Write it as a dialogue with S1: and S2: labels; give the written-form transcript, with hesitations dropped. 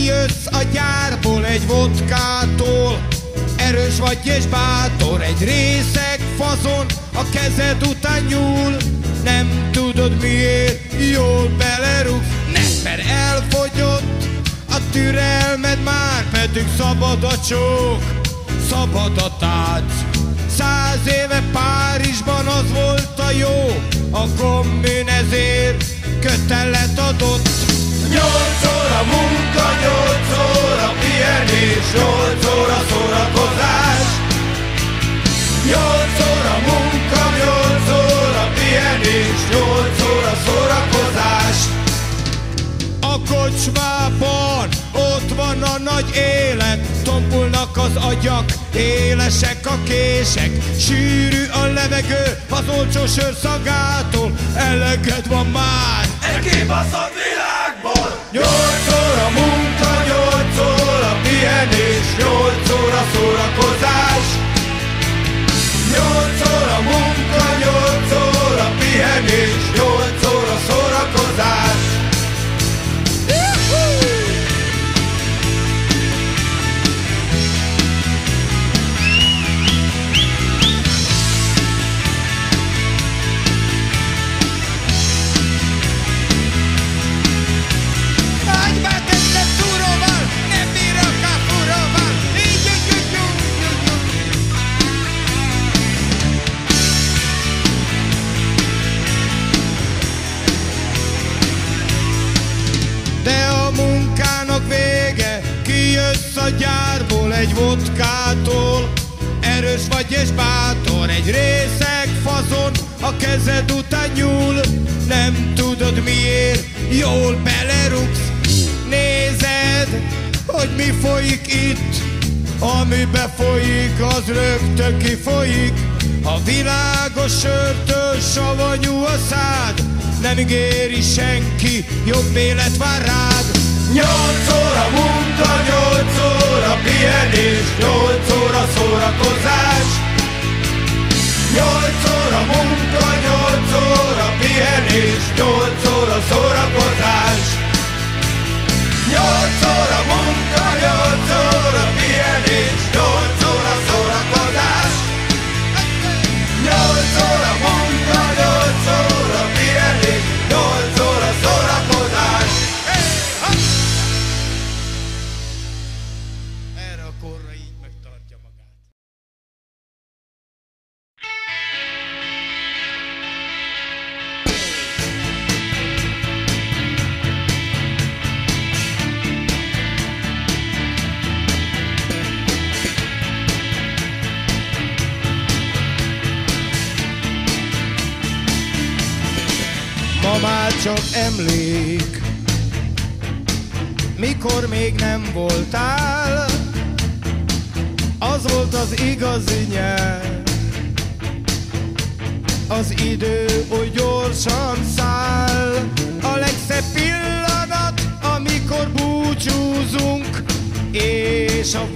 S1: Kijössz a gyárból egy vodkától, erős vagy és bátor, egy részeg fazon a kezed után nyúl. Nem tudod miért, jól belerúgsz, mert elfogyott a türelmed már, pedig szabad a csók, szabad a tánc. 100 éve Párizsban az volt a jó, a kommun ezért kötelet adott.
S2: 8 óra munka, 8 óra pihenés, 8 óra szórakozás. 8 óra munka, 8 óra pihenés, 8 óra szórakozás.
S1: A kocsmában ott van a nagy élet, tompulnak az agyak, élesek a kések, sűrű a levegő az olcsó sör szagától, eleged van már
S2: Kibaszott világból. 8 óra munka, 8 óra pihenés, 8 óra szórakozás. 8 óra munka, 8 óra pihenés, 8 óra szórakozás.
S1: Kijössz a gyárból egy vodkától, erős vagy és bátor, egy részeg fazon a kezed után nyúl. Nem tudod miért, jól belerúgsz, nézed, hogy mi folyik itt. Ami befolyik, az rögtön kifolyik. A világos sörtől savanyú a szád, nem ígéri senki, jobb élet vár rád.
S2: 8 óra munka, 8 óra pihenés, 8 óra szórakozás. 8 óra munka, 8 óra pihenés, 8 óra szórakozás. 8 óra munka, 8 óra pihenés, 8 óra szórakozás. 8 óra munka, 8 óra pihenés, 8 óra szórakozás.
S1: Erre a korra így megtartja magát. Ma már csak emlék, mikor még nem voltál, az volt az igazi nyelv. Az idő oly gyorsan száll, a legszebb pillanat, amikor búcsúzunk, és a